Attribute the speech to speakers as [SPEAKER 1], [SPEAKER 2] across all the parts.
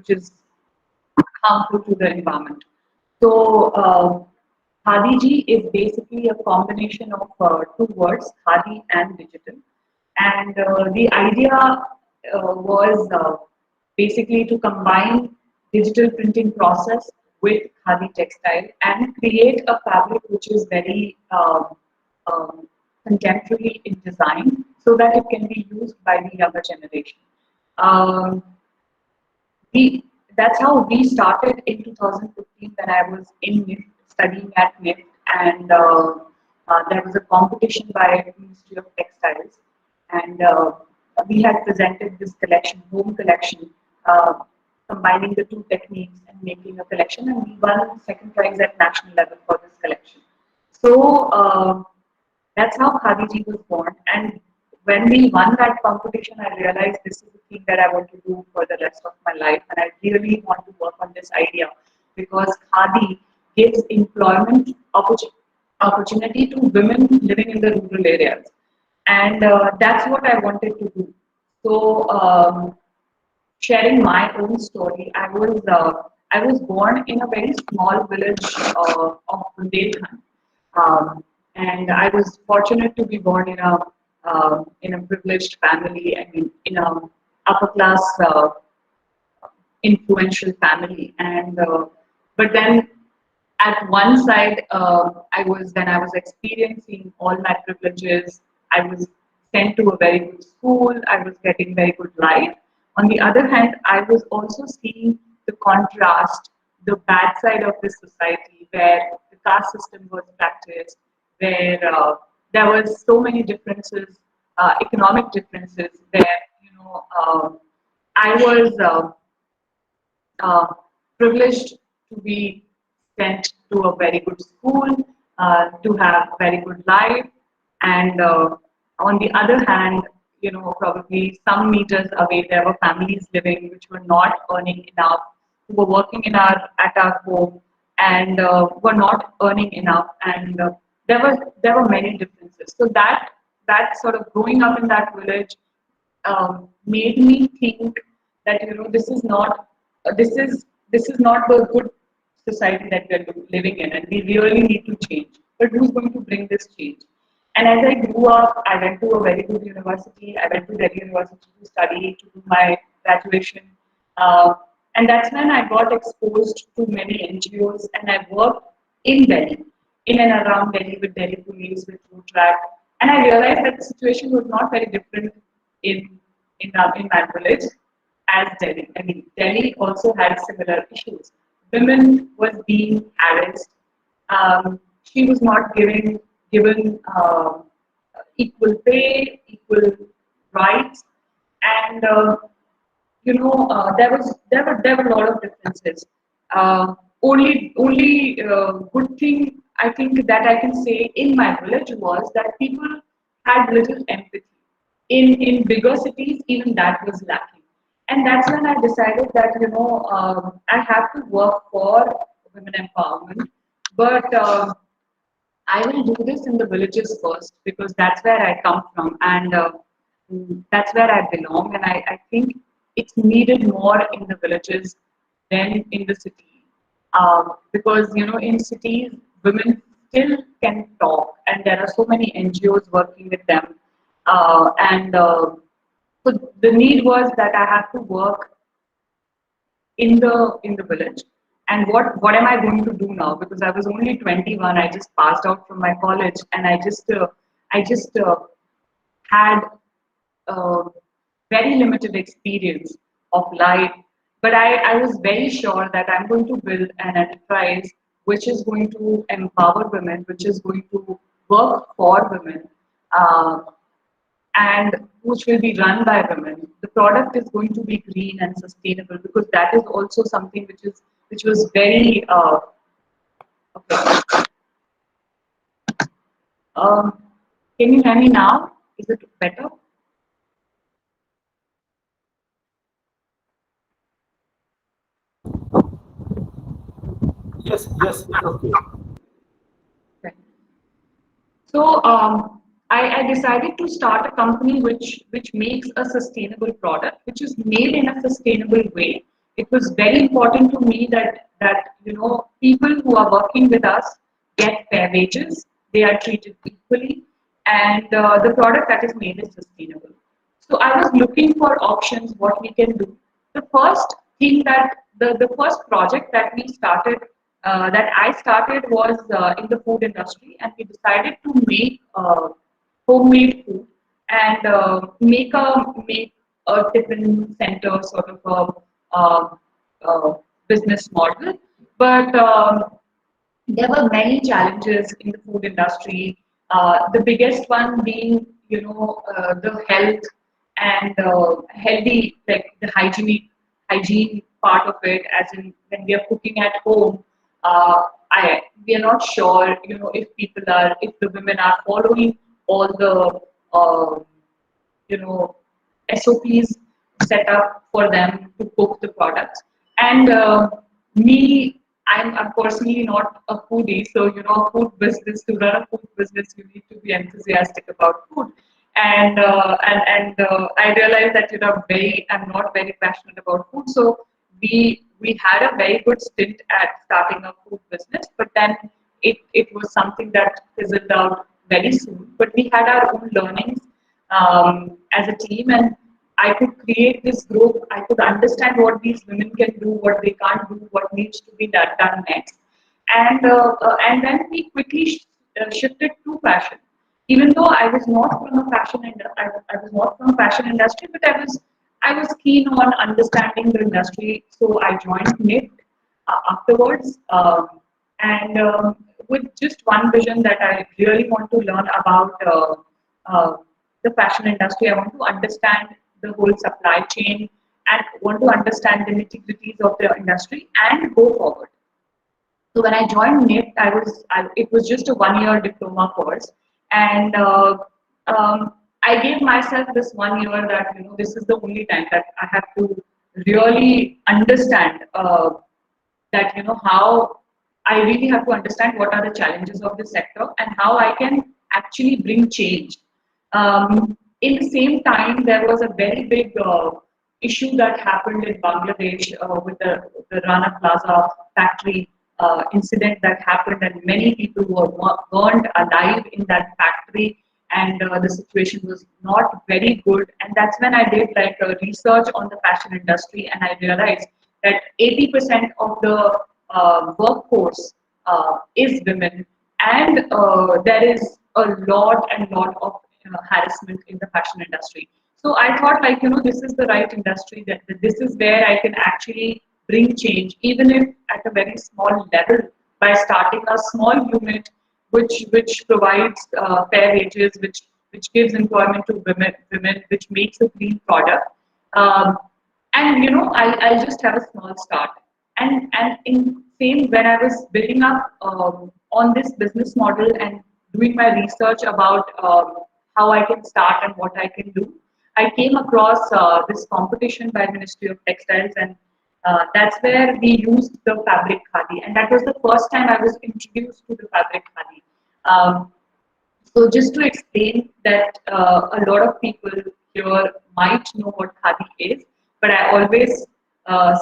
[SPEAKER 1] which is harmful to the environment. So Khadigi is basically a combination of two words, Khadi and digital. And the idea was basically to combine digital printing process with Khadi textile and create a fabric which is very um, contemporary in design so that it can be used by the younger generation. Um, we That's how we started in 2015 when I was in NIFT, studying at NIFT, and there was a competition by Ministry of Textiles, and we had presented this collection, home collection, uh, combining the two techniques and making a collection, and we won second prize at national level for this collection. So that's how Khadiji was born. And when we won that competition, I realized this is the thing that I want to do for the rest of my life. And I really want to work on this idea because Khadi gives employment opportunity to women living in the rural areas. And that's what I wanted to do. So, sharing my own story, I was born in a very small village of Bundelkhand, and I was fortunate to be born in a privileged family and in a upper class influential family. And but then at one side, I was experiencing all my privileges. I was sent to a very good school. I was getting very good life. On the other hand, I was also seeing the contrast, the bad side of this society, where the caste system was practiced, where there was so many differences, economic differences. Where I was uh, privileged to be sent to a very good school, to have very good life, and on the other hand, probably some meters away there were families living which were not earning enough, who were working at our home and were not earning enough, and there were many differences. So that sort of growing up in that village made me think that this is not the good society that we are living in, and we really need to change. But who's going to bring this change? And as I grew up, I went to a very good university. I went to Delhi University to study, to do my graduation. Uh, and that's when I got exposed to many NGOs, and I worked in Delhi, in and around Delhi with Delhi Police, with Food Track. And I realized that the situation was not very different in my village as Delhi. I mean, Delhi also had similar issues. Women was being harassed. She was not given equal pay, equal rights, and there were a lot of differences. Only good thing I think that I can say in my village was that people had little empathy. In bigger cities, even that was lacking, and that's when I decided that I have to work for women empowerment, but I will do this in the villages first because that's where I come from, and that's where I belong. And I think it's needed more in the villages than in the city, because in cities women still can talk, and there are so many NGOs working with them, and so the need was that I have to work in the village. And what am I going to do now? Because I was only 21, I just passed out from my college, and I just had uh, very limited experience of life. But I was very sure that I'm going to build an enterprise which is going to empower women, which is going to work for women, uh, and which will be run by women. The product is going to be green and sustainable because that is also something which was very okay. Um, can you hear me now? Is it better?
[SPEAKER 2] Yes, yes, it's okay.
[SPEAKER 1] Okay. So I decided to start a company which makes a sustainable product, which is made in a sustainable way, it was very important to me that people who are working with us get fair wages, they are treated equally, and the product that is made is sustainable. So I was looking for options, what we can do. The first thing that the first project that we started, that I started was in the food industry, and we decided to make homemade food and make a tiffin center sort of uh, business model. But there were many challenges in the food industry. The biggest one being, the health and healthy, like the hygiene part of it. As in, when we are cooking at home, we are not sure, if the women are following all the, you know, SOPs set up for them to cook the products. And I'm personally not a foodie, so food business, to run a food business, you need to be enthusiastic about food. And I realized that I'm not very passionate about food, so we had a very good stint at starting a food business, but then it was something that fizzled out very soon. But we had our own learnings as a team, and I could create this group. I could understand what these women can do, what they can't do, what needs to be done next, and then we quickly shifted to fashion. Even though I was not from a I was not from a fashion industry, but I was keen on understanding the industry, so I joined NIT afterwards, and with just one vision that I really want to learn about uh, the fashion industry. I want to understand the whole supply chain and want to understand the nitty-gritties of the industry and go forward. So when I joined NIT, it was just a one-year diploma course, and I gave myself this 1 year that this is the only time that I have to really understand that how I really have to understand what are the challenges of the sector and how I can actually bring change. In the same time, there was a very big issue that happened in Bangladesh with the Rana Plaza factory incident that happened, and many people were burned alive in that factory, and the situation was not very good. And that's when I did like a research on the fashion industry, and I realized that 80% of the workforce is women, and there is a lot of harassment in the fashion industry. So I thought, like, this is the right industry, that this is where I can actually bring change, even if at a very small level, by starting a small unit which provides fair wages, which gives employment to women, which makes a clean product. Um, and I'll just have a small start. And in same, when I was building up on this business model and doing my research about how I can start and what I can do, I came across this competition by Ministry of Textiles, and that's where we used the fabric khadi, and that was the first time I was introduced to the fabric khadi. So just to explain that a lot of people here might know what khadi is, but I always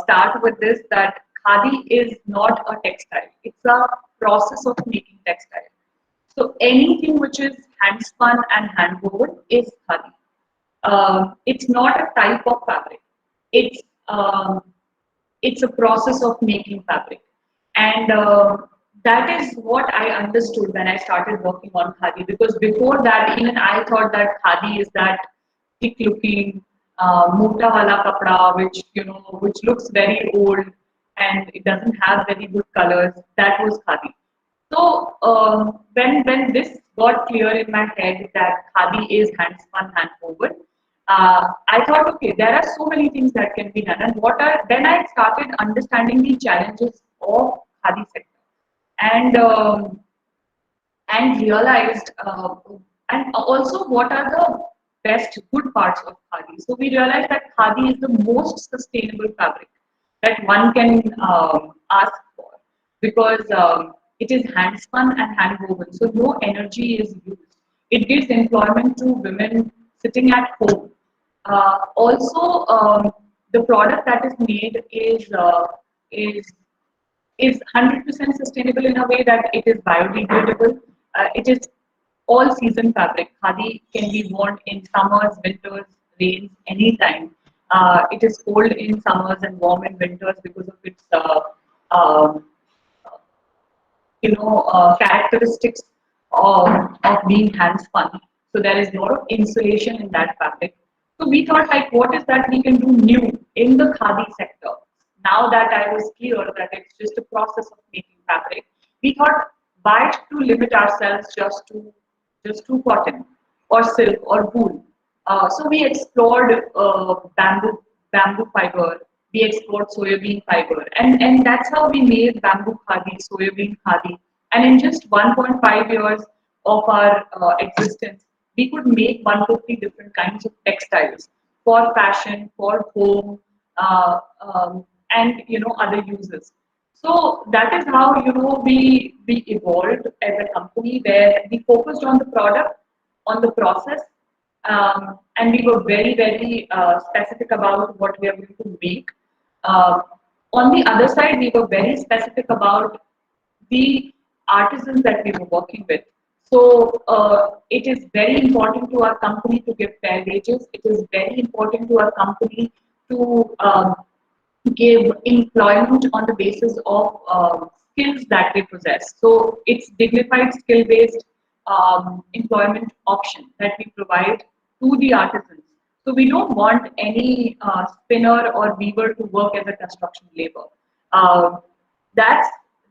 [SPEAKER 1] start with this, that khadi is not a textile. It's a process of making textile. So anything which is hand spun and hand woven is khadi. It's not a type of fabric. It's um, it's a process of making fabric, and that is what I understood when I started working on khadi. Because before that, even I thought that khadi is that thick looking mota wala kapda, which looks very old and it doesn't have very good colors. That was khadi. So when this got clear in my head that khadi is hand spun, hand woven, I thought, okay, there are so many things that can be done. And then I started understanding the challenges of khadi sector, and realized, and also what are the best good parts of khadi. So we realized that khadi is the most sustainable fabric that one can ask for, because it is hand spun and hand woven, so no energy is used. It gives employment to women sitting at home. Also, the product that is made is is 100% sustainable in a way that it is biodegradable. It is all season fabric. Khadi can be worn in summers, winters, rains, anytime. It is cold in summers and warm in winters because of its um, characteristics of being hand spun. So there is a lot of insulation in that fabric. So we thought like, what is that we can do new in the khadi sector? Now that I was clear that it's just a process of making fabric, we thought why to limit ourselves just to cotton or silk or wool. So we explored bamboo fiber. We explored soybean fiber, and that's how we made bamboo khadi, soybean khadi. And in just 1.5 years of our existence, we could make 150 different kinds of textiles for fashion, for home, and other uses. So that is how we evolved as a company where we focused on the product, on the process, and we were very specific about what we are going to make. Uh, on the other side, we were very specific about the artisans that we were working with. So it is very important to our company to give fair wages. It is very important to our company to give employment on the basis of skills that they possess. So it's dignified skill-based employment option that we provide to the artisans. So we don't want any spinner or weaver to work as a construction labor. Uh, that's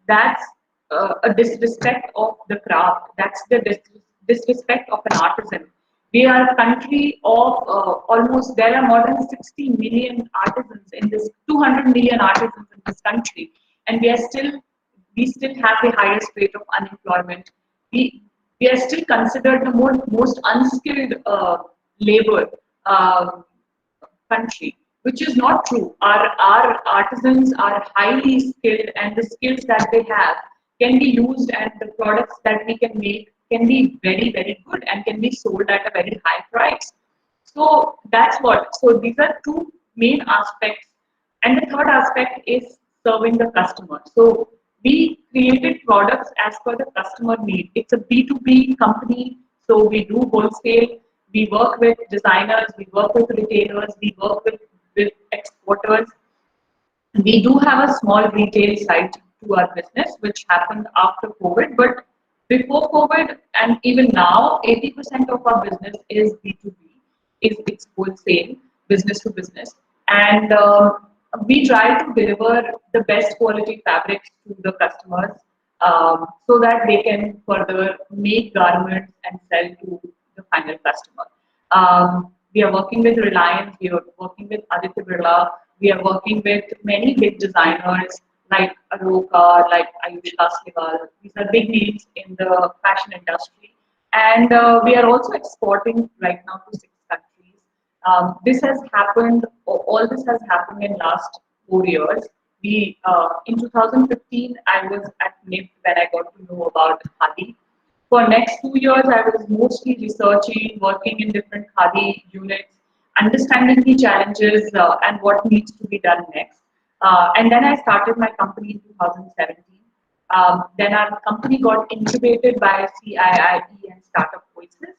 [SPEAKER 1] that's a disrespect of the craft. That's the disrespect of an artisan. We are a country of almost, there are more than 60 million artisans in this, 200 million artisans in this country, and we still have the highest rate of unemployment. We, we are still considered the most unskilled labor country, which is not true. Our artisans are highly skilled, and the skills that they have can be used, and the products that we can make can be very good and can be sold at a very high price. So that's what. So these are two main aspects, and the third aspect is serving the customer. So we created products as per the customer need. It's a B2B company, so we do wholesale. We work with designers, we work with retailers, we work with exporters. We do have a small retail side to our business, which happened after COVID. But before COVID and even now, 80% of our business is B2B, is it's wholesale, business to business. And we try to deliver the best quality fabrics to the customers so that they can further make garments and sell to the final customer. We are working with Reliance, we are working with Aditya Birla, we are working with many big designers like Aroka, like Ayush Kasliwal. These are big names in the fashion industry. And we are also exporting right now to 6 countries. This has happened, all this has happened in last 4 years. In 2015, I was at NIP when I got to know about Khadi. For next 2 years, I was mostly researching, working in different Khadi units, understanding the challenges and what needs to be done next. And then I started my company in 2017. Then our company got incubated by CIIE and Startup Voices,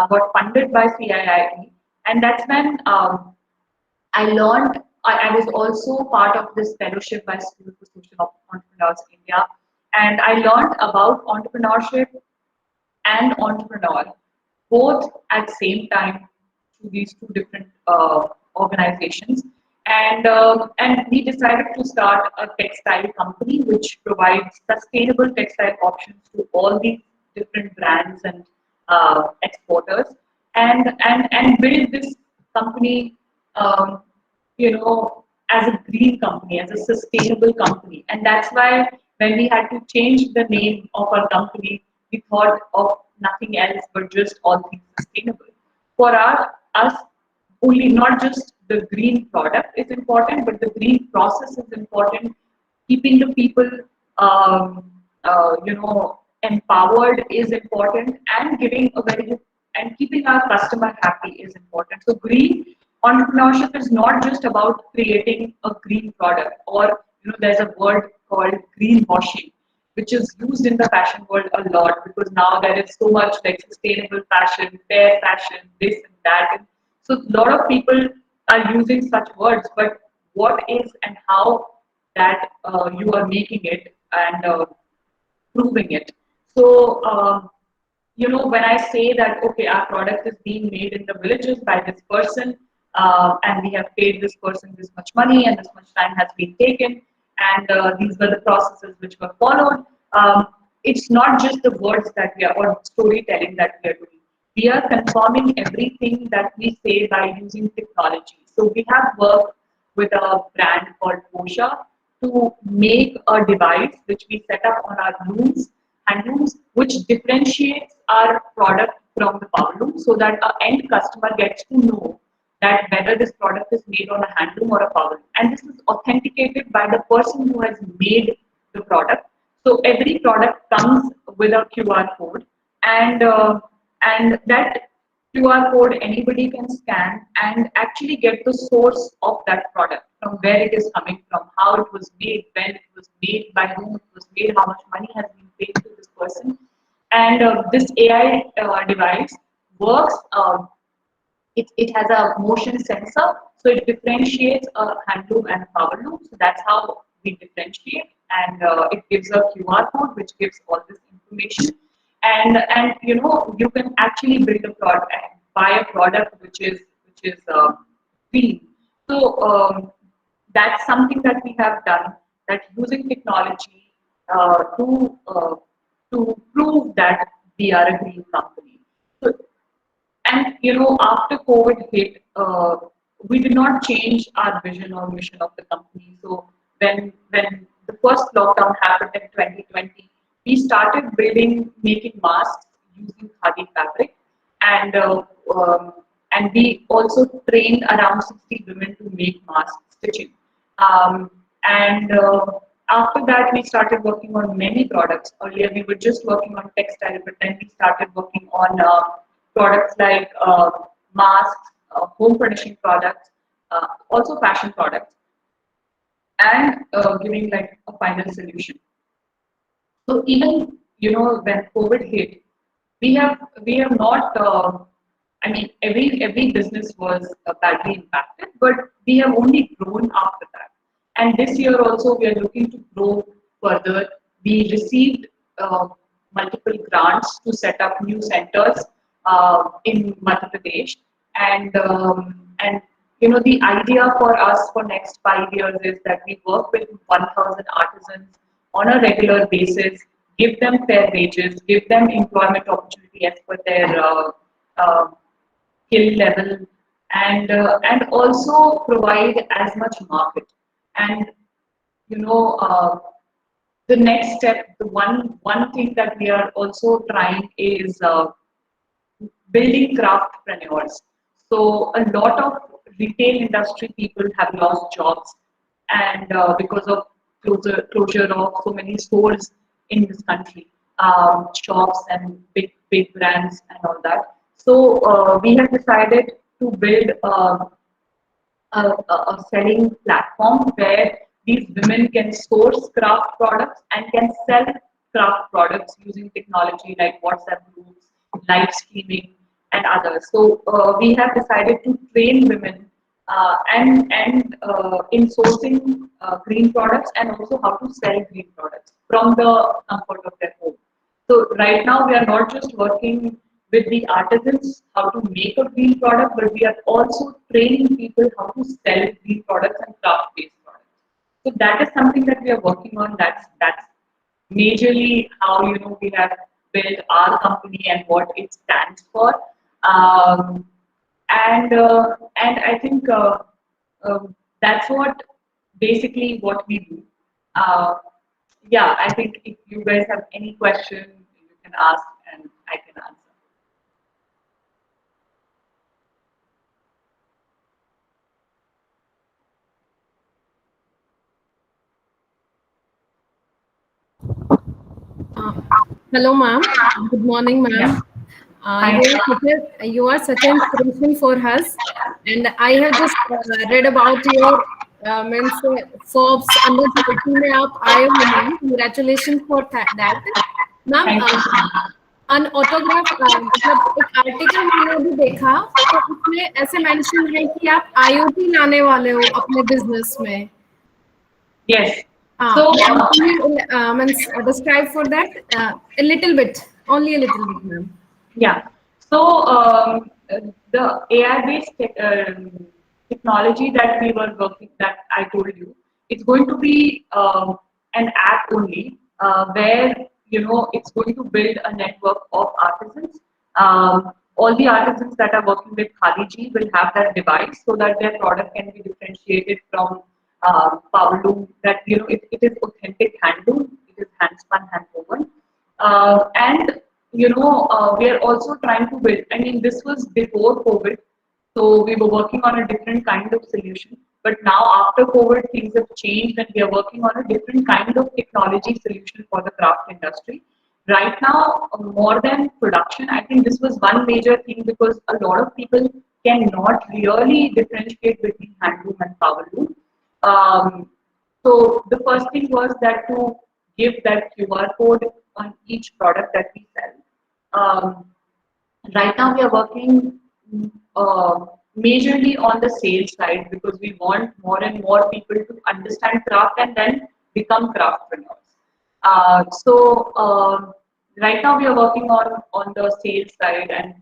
[SPEAKER 1] got funded by CIIE, and that's when I learned. I was also part of this fellowship by School for Social Entrepreneurs India, and I learned about entrepreneurship and entrepreneur, both at same time through these two different organizations. And we decided to start a textile company which provides sustainable textile options to all these different brands and exporters, and build this company, um, as a green company, as a sustainable company. And that's why when we had to change the name of our company, we thought of nothing else but just all things sustainable. For us, only not just the green product is important, but the green process is important. Keeping the people, empowered is important, and giving a very and keeping our customer happy is important. So green entrepreneurship is not just about creating a green product, or there's a word called greenwashing, which is used in the fashion world a lot, because now there is so much like sustainable fashion, fair fashion, this and that. And so a lot of people are using such words, but what is and how that you are making it and proving it. So, when I say that, okay, our product is being made in the villages by this person, and we have paid this person this much money, and this much time has been taken, and these were the processes which were followed. It's not just the words that we are, or storytelling that we are doing. We are confirming everything that we say by using technology. So we have worked with a brand called Posha to make a device which we set up on our looms, hand looms, which differentiates our product from the power loom, so that our end customer gets to know that whether this product is made on a hand loom or a power loom. And this is authenticated by the person who has made the product. So every product comes with a QR code, and that QR code anybody can scan and actually get the source of that product, from where it is coming from, how it was made, when it was made, by whom it was made, how much money has been paid to this person. And this AI device works. It has a motion sensor, so it differentiates a hand loom and a power loom. So that's how we differentiate, and it gives a QR code which gives all this information. And you can actually build a product and buy a product which is green. So that's something that we have done. That using technology to prove that we are a green company. So, and after COVID hit, we did not change our vision or mission of the company. So when the first lockdown happened in 2020, we started making masks using khadi fabric, and and we also trained around 60 women to make mask stitching. And after that, we started working on many products. Earlier, we were just working on textile, but then we started working on products like masks, home furnishing products, also fashion products, and giving like a final solution. So even when COVID hit, we have not. I mean, every business was badly impacted, but we have only grown after that. And this year also, we are looking to grow further. We received multiple grants to set up new centers in Madhya Pradesh, and the idea for us for next 5 years is that we work with 1,000 artisans on a regular basis, give them fair wages, give them employment opportunity as per their uh, skill level, and also provide as much market. And you know, the next step, the one thing that we are also trying is building craftpreneurs. So a lot of retail industry people have lost jobs, and because of closure of so many stores in this country, shops and big brands and all that. So we have decided to build a selling platform where these women can source craft products and can sell craft products using technology like WhatsApp groups, live streaming, and others. So we have decided to train women and in sourcing green products, and also how to sell green products from the comfort of their home. So right now we are not just working with the artisans how to make a green product, but we are also training people how to sell green products and craft-based products. So that is something that we are working on. That's majorly how we have built our company and what it stands for. Um, and I think that's what basically what we do. Uh, yeah, I think if you guys have any question, you can ask and I can answer.
[SPEAKER 2] Uh, Hello, ma'am. Good morning,
[SPEAKER 1] Yeah.
[SPEAKER 2] ma'am.
[SPEAKER 1] Thank you.
[SPEAKER 2] You are such an inspiration for us, and I have just read about your means Forbes under 30 में आप आए हो ma'am. Congratulations for that, ma'am.
[SPEAKER 1] Thank you so much.
[SPEAKER 2] An autograph मतलब एक article मैंने अभी देखा, तो उसमें ऐसे मेंशन है कि आप आईओटी लाने वाले हो अपने बिजनेस में.
[SPEAKER 1] Yes.
[SPEAKER 2] हाँ,
[SPEAKER 1] So,
[SPEAKER 2] can you means describe for that a little bit, only a little bit, ma'am.
[SPEAKER 1] yeah. So the AI-based technology that we were working, that I told you, it's going to be an app only where it's going to build a network of artisans. All the artisans that are working with Khadigi will have that device so that their product can be differentiated from power loom. That it is authentic handloom, it is hand spun, hand woven, and we are also trying to build. I mean, this was before COVID, so we were working on a different kind of solution. But now, after COVID, things have changed, and we are working on a different kind of technology solution for the craft industry. Right now, more than production, I think this was one major thing because a lot of people cannot really differentiate between handloom and power loom. So the first thing was that to give that QR code on each product that we sell. Right now we are working majorly on the sales side because we want more and more people to understand craft and then become craftpreneurs. So right now we are working on the sales side, and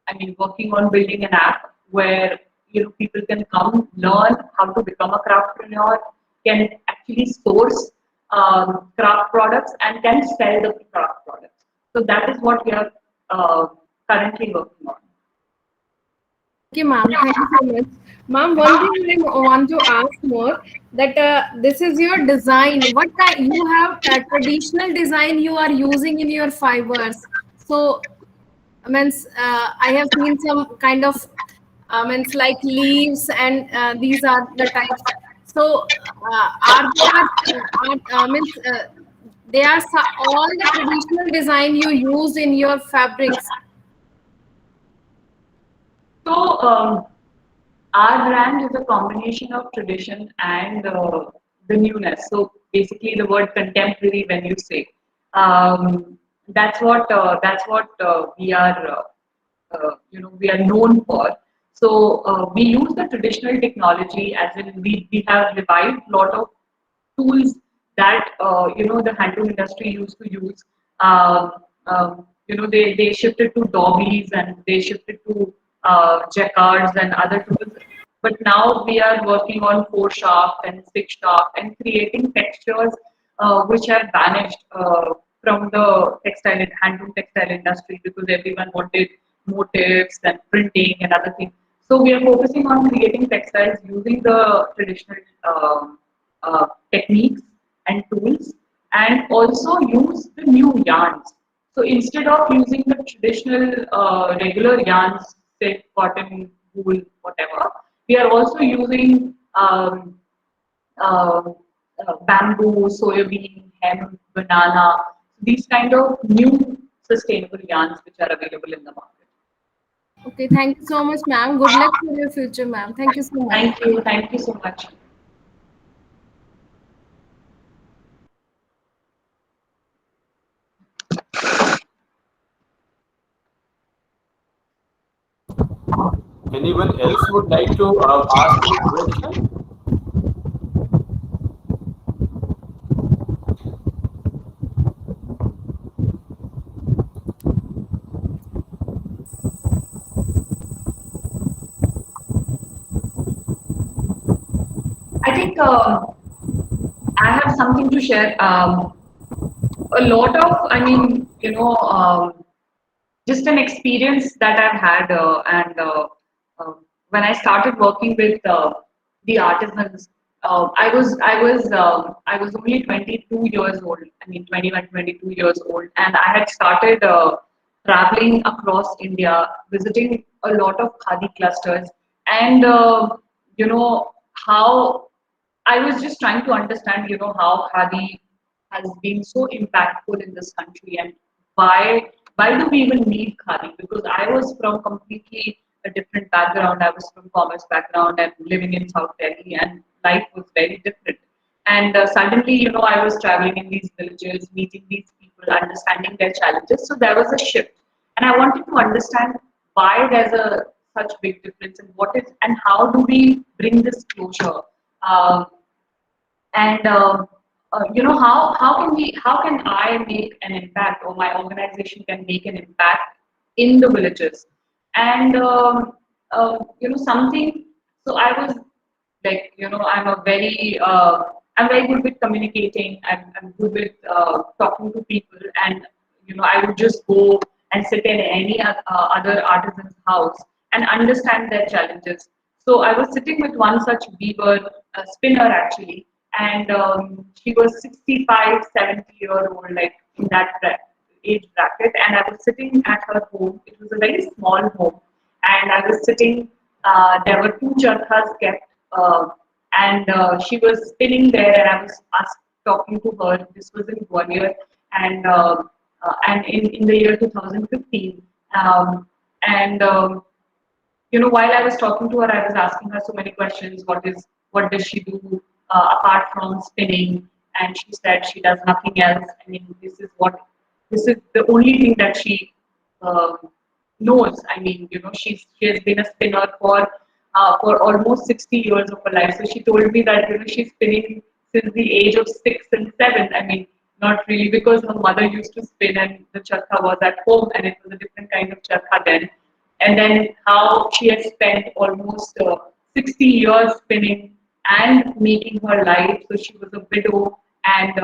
[SPEAKER 1] I mean, working on building an app where people can come learn how to become a craftpreneur, can actually source craft products and can sell the craft products. So that is what we are currently working on.
[SPEAKER 2] Okay, ma'am. Thank you so much. Ma'am, one thing I want to ask more, that this is your design. What kind you have traditional design you are using in your fibers. So, means I have seen some kind of means like leaves, and these are the types. So, are there means they are all the traditional design you use in your fabrics?
[SPEAKER 1] So our brand is a combination of tradition and the newness. So basically, the word contemporary, when you say, that's what we are. We are known for. So we use the traditional technology, as in we have revived a lot of tools that the handloom industry used to use. They shifted to dobbies and they shifted to jacquards and other tools. But now we are working on 4 shaft and 6 shaft and creating textures which have vanished from the handloom textile industry because everyone wanted motifs and printing and other things. So we are focusing on creating textiles using the traditional techniques and tools, and also use the new yarns. So instead of using the traditional regular yarns, silk, cotton, wool, whatever, we are also using uh, bamboo, soybean, hemp, banana, these kind of new sustainable yarns which are available in the market.
[SPEAKER 2] Okay, thank you so much, ma'am. Good luck for your future, ma'am. Thank you so much.
[SPEAKER 1] Thank you so much.
[SPEAKER 3] Anyone else would like to ask any question?
[SPEAKER 1] I think I have something to share. A lot of, I mean, just an experience that I've had, and when I started working with the artisans, I was only 22 years old. I mean, 21, 22 years old, and I had started traveling across India, visiting a lot of khadi clusters, and how I was just trying to understand, how khadi has been so impactful in this country and why why do we even need khadi? Because I was from completely a different background. I was from commerce background and living in South Delhi, and life was very different. And suddenly, I was traveling in these villages, meeting these people, understanding their challenges. So there was a shift, and I wanted to understand why there's a such big difference, and what is, and how do we bring this closure? Um, and how can I make an impact, or my organization can make an impact in the villages? And something. So I was like, I'm very good with communicating. I'm good with talking to people, and I would just go and sit in any other artisan's house and understand their challenges. So I was sitting with one such weaver, a spinner actually, and she was 65, 70-year old, like in that age bracket, and I was sitting at her home. It was a very small home, and I was sitting. There were two charkhas kept, and she was spinning there, and I was talking to her. This was in Gwalior, and in the year 2015, and while I was talking to her, I was asking her so many questions. What does she do apart from spinning? And she said she does nothing else. I mean, this is the only thing that she um, knows. I mean, she has been a spinner for almost 60 years of her life. So she told me that she's spinning since the age of 6 and 7. I mean, not really, because her mother used to spin and the charkha was at home, and it was a different kind of charkha then. And then how she had spent almost 60 years spinning and making her life. So she was a widow, and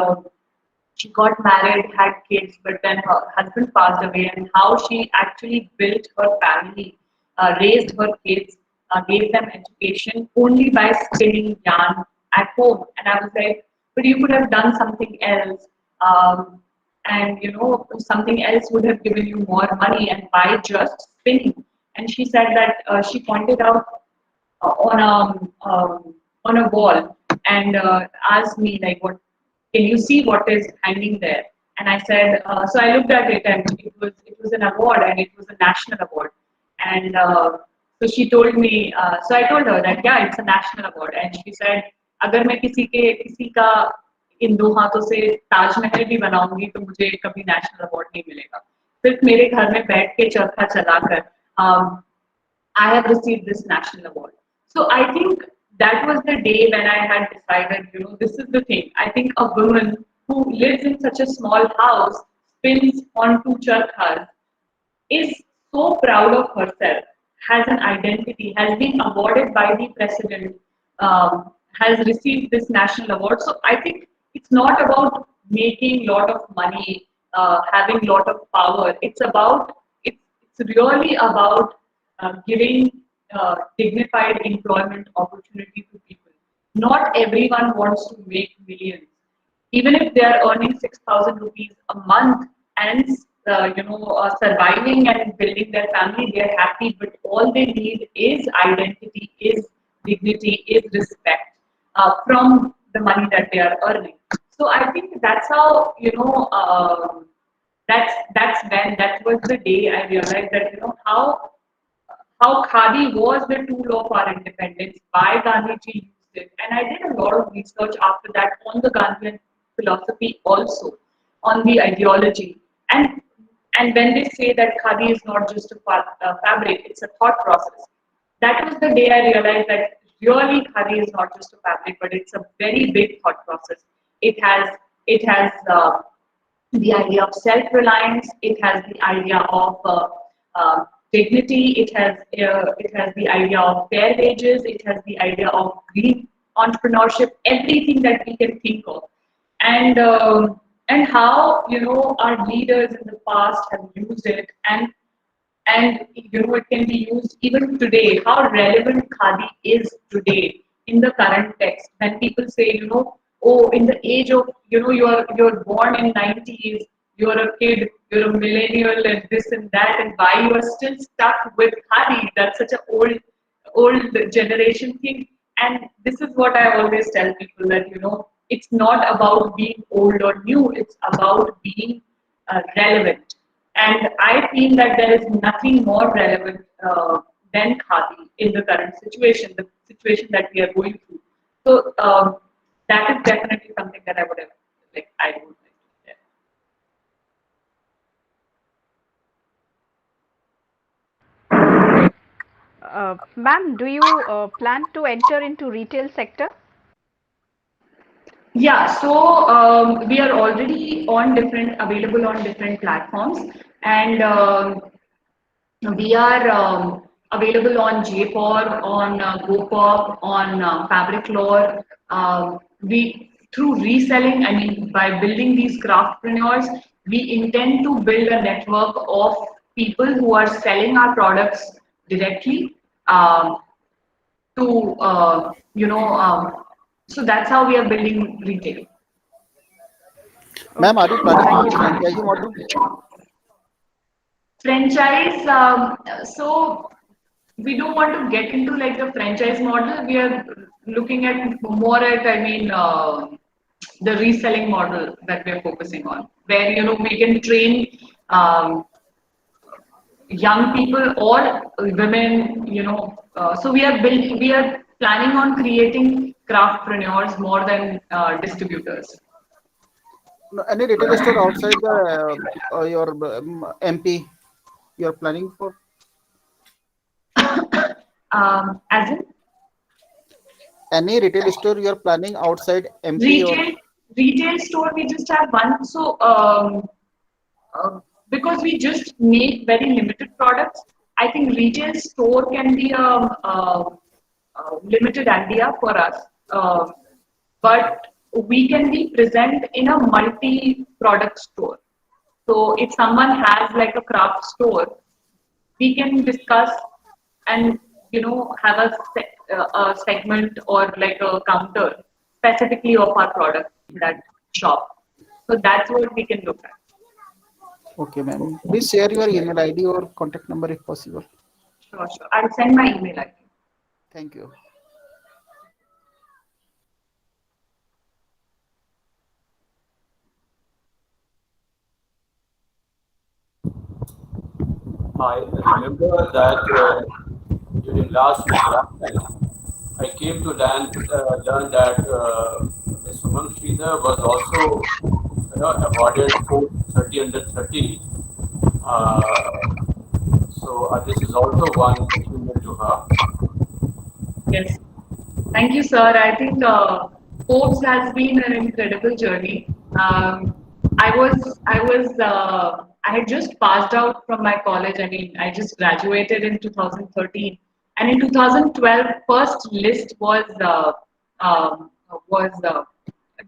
[SPEAKER 1] she got married, had kids, but then her husband passed away, and how she actually built her family, raised her kids, gave them education only by spinning yarn at home. And I was like, but you could have done something else, and something else would have given you more money, and why just spinning? And she said that she pointed out on a wall, and asked me like, what can you see what is hanging there? And I said, so I looked at it, and it was an award, and it was a national award. And so she told me, so I told her that yeah, it's a national award. And she said, अगर मैं किसी का इन दो हाथों से ताजमहल भी बनाऊंगी तो मुझे कभी नेशनल अवार्ड नहीं मिलेगा, सिर्फ मेरे घर में बैठ के चरखा चलाकर I have received this national award. So I think that was the day when I had decided, this is the thing. I think a woman who lives in such a small house, spins on two charkhas, is so proud of herself, has an identity, has been awarded by the president, has received this national award. So I think it's not about making lot of money, having lot of power. It's really about giving dignified employment opportunity to people. Not everyone wants to make millions. Even if they are earning 6,000 rupees a month and surviving and building their family, they are happy. But all they need is identity, is dignity, is respect from the money that they are earning. So I think that's how that was the day I realized that how khadi was the tool of our independence, why Gandhiji used it. And I did a lot of research after that on the Gandhian philosophy also, on the ideology. And when they say that khadi is not just a fabric, it's a thought process. That was the day I realized that really khadi is not just a fabric, but it's a very big thought process. It has the idea of self-reliance. It has the idea of dignity. It has the idea of fair wages. It has the idea of green entrepreneurship. Everything that we can think of, and how our leaders in the past have used it, and it can be used even today. How relevant khadi is today in the current text when people say, oh, in the age of, you're born in 90s, you're a kid, you're a millennial, and this and that, and why you are still stuck with khadi? That's such an old generation thing. And this is what I always tell people, that it's not about being old or new, it's about being relevant. And I feel that there is nothing more relevant than khadi in the current situation, the situation that we are going through. So that is definitely something that I would have I would like to share.
[SPEAKER 4] Ma'am, do you plan to enter into retail sector?
[SPEAKER 1] Yeah, so we are already on available on different platforms, and we are available on JPOR, on GoPop, on Fabric Lore. We through reselling, I mean, by building these craftpreneurs, we intend to build a network of people who are selling our products directly. To so that's how we are building retail.
[SPEAKER 5] Ma'am, are you planning
[SPEAKER 4] Thank
[SPEAKER 5] for
[SPEAKER 4] you, ma'am.
[SPEAKER 5] franchising model?
[SPEAKER 1] Franchise, so we don't want to get into like the franchise model. We are looking at more at, I mean, the reselling model that we are focusing on, where we can train young people or women. So we are planning on creating craftpreneurs more than distributors.
[SPEAKER 5] No, any retail store outside the your MP you are planning for?
[SPEAKER 1] As in
[SPEAKER 5] Any retail store you are planning outside MP or?
[SPEAKER 1] retail retail store, we just have one. So because we just make very limited products, I think retail store can be a limited idea for us. But we can be present in a multi-product store. So if someone has like a craft store, we can discuss and have a segment or like a counter specifically of our product in that shop. So that's what we can look at.
[SPEAKER 5] Okay, ma'am. Please share your email ID or contact number if possible.
[SPEAKER 1] Sure, sure. I'll send my email ID.
[SPEAKER 5] Thank you.
[SPEAKER 3] I remember that during last week, last time, I came to learn that Ms. Umang Sridhar was also awarded Forbes 30 under 30. Uh, so this is also one achievement to her.
[SPEAKER 1] Yes. Thank you, sir. I think Forbes has been an incredible journey. I had just passed out from my college. I mean, I just graduated in 2013, and in 2012, first list was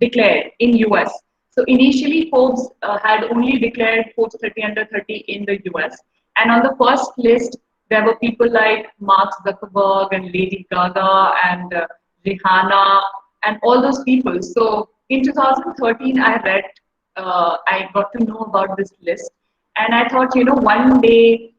[SPEAKER 1] declared in US. So initially, Forbes had only declared Forbes 30 under 30 in the US, and on the first list, there were people like Mark Zuckerberg and Lady Gaga and Rihanna and all those people. So in 2013, I got to know about this list, and I thought, one day,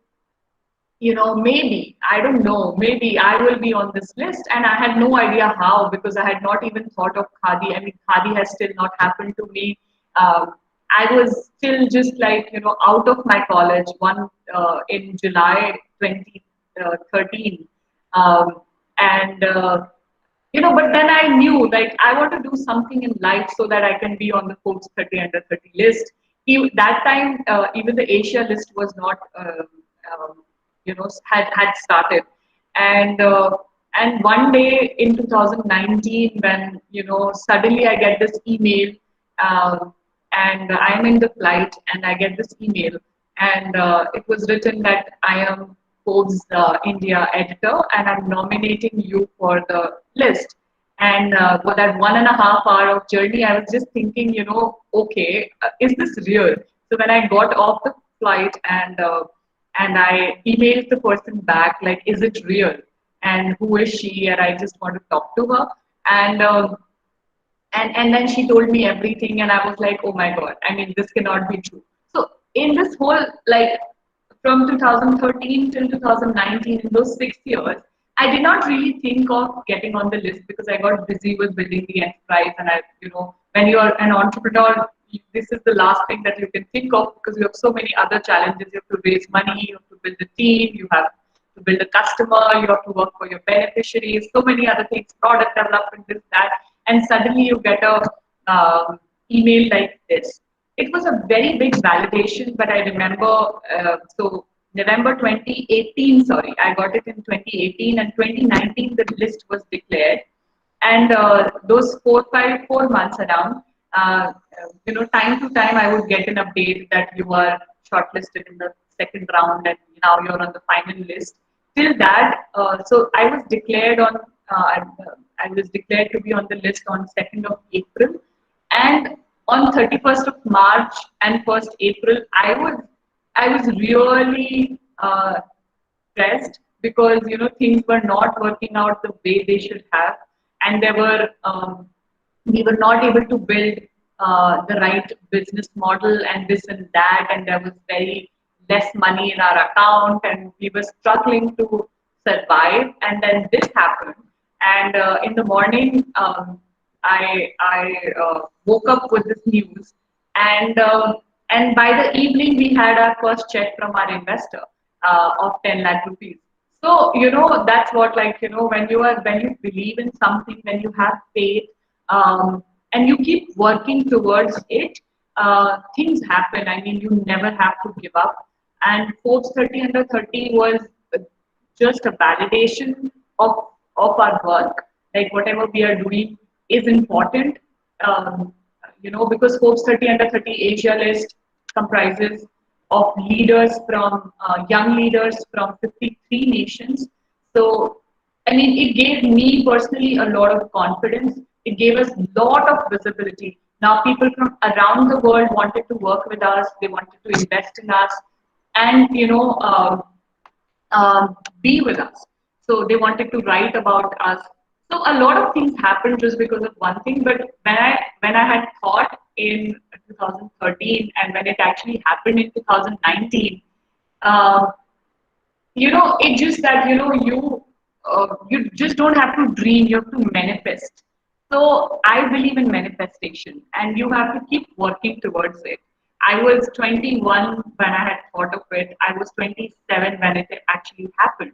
[SPEAKER 1] maybe, I don't know, maybe I will be on this list. And I had no idea how, because I had not even thought of Khadi. I mean, Khadi has still not happened to me. I was still just like, out of my college in July 2013. And but then I knew like I want to do something in life so that I can be on the Forbes 30 under 30 list. That time, even the Asia list was not, had started, and one day in 2019, when suddenly I get this email, and I'm in the flight, and I get this email, and it was written that I am Forbes India editor, and I'm nominating you for the list. And for that 1.5 hour of journey, I was just thinking, okay, is this real? So when I got off the flight and I emailed the person back, like, is it real? And who is she? And I just want to talk to her. And and then she told me everything, and I was like, oh my god, I mean, this cannot be true. So in this whole, like, from 2013 till 2019, in those 6 years, I did not really think of getting on the list because I got busy with building the enterprise. And when you are an entrepreneur, this is the last thing that you can think of because you have so many other challenges. You have to raise money, you have to build a team, you have to build a customer, you have to work for your beneficiaries, so many other things, product development, this, that, and suddenly you get a email like this. It was a very big validation, but I remember, so November 2018, sorry, I got it in 2018, and 2019 the list was declared. And those 4 months around, time to time I would get an update that you are shortlisted in the second round and now you're on the final list. Till that, so I was declared to be on the list on 2nd of April, and on 31st of March and 1st April, I was really stressed because things were not working out the way they should have, and we were not able to build the right business model and this and that, and there was very less money in our account, and we were struggling to survive. And then this happened, and in the morning, I woke up with this news, and by the evening we had our first check from our investor of 10 lakh rupees. So that's what, like, when you believe in something, when you have faith, and you keep working towards it, things happen. I mean, you never have to give up. And Forbes 30 under 30 was just a validation of our work. Like, whatever we are doing is important. Because Forbes 30 under 30 Asia list comprises of leaders from young leaders from 53 nations. So, I mean, it gave me personally a lot of confidence. It gave us a lot of visibility. Now, people from around the world wanted to work with us. They wanted to invest in us, and be with us. So they wanted to write about us. So a lot of things happened just because of one thing. But when I had thought in 2013, and when it actually happened in 2019, it just that you just don't have to dream, you have to manifest. So I believe in manifestation, and you have to keep working towards it. I was 21 when I had thought of it. I was 27 when it actually happened.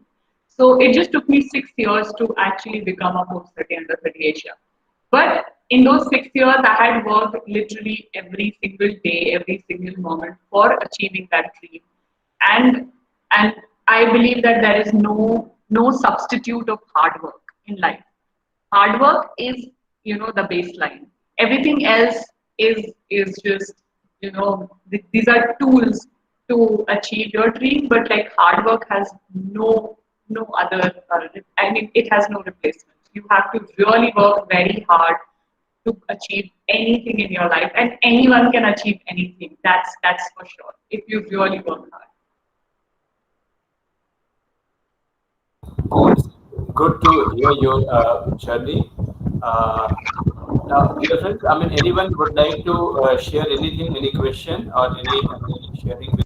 [SPEAKER 1] So it just took me 6 years to actually become a Forbes 30 under 30 Asia. But in those 6 years, I had worked literally every single day, every single moment for achieving that dream. And I believe that there is no substitute of hard work in life. Hard work is the baseline. Everything else is just these are tools to achieve your dream, but like hard work has no other. I mean, it has no replacement. You have to really work very hard to achieve anything in your life, and anyone can achieve anything. That's for sure if you really work hard.
[SPEAKER 3] It's good to hear your journey. Now, dear friends, I mean, anyone would like to share anything, any question or any sharing with.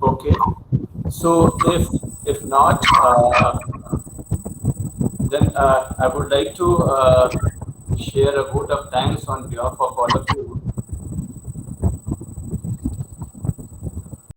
[SPEAKER 3] Okay, so if not, then I would like to share a vote of thanks on behalf of all of you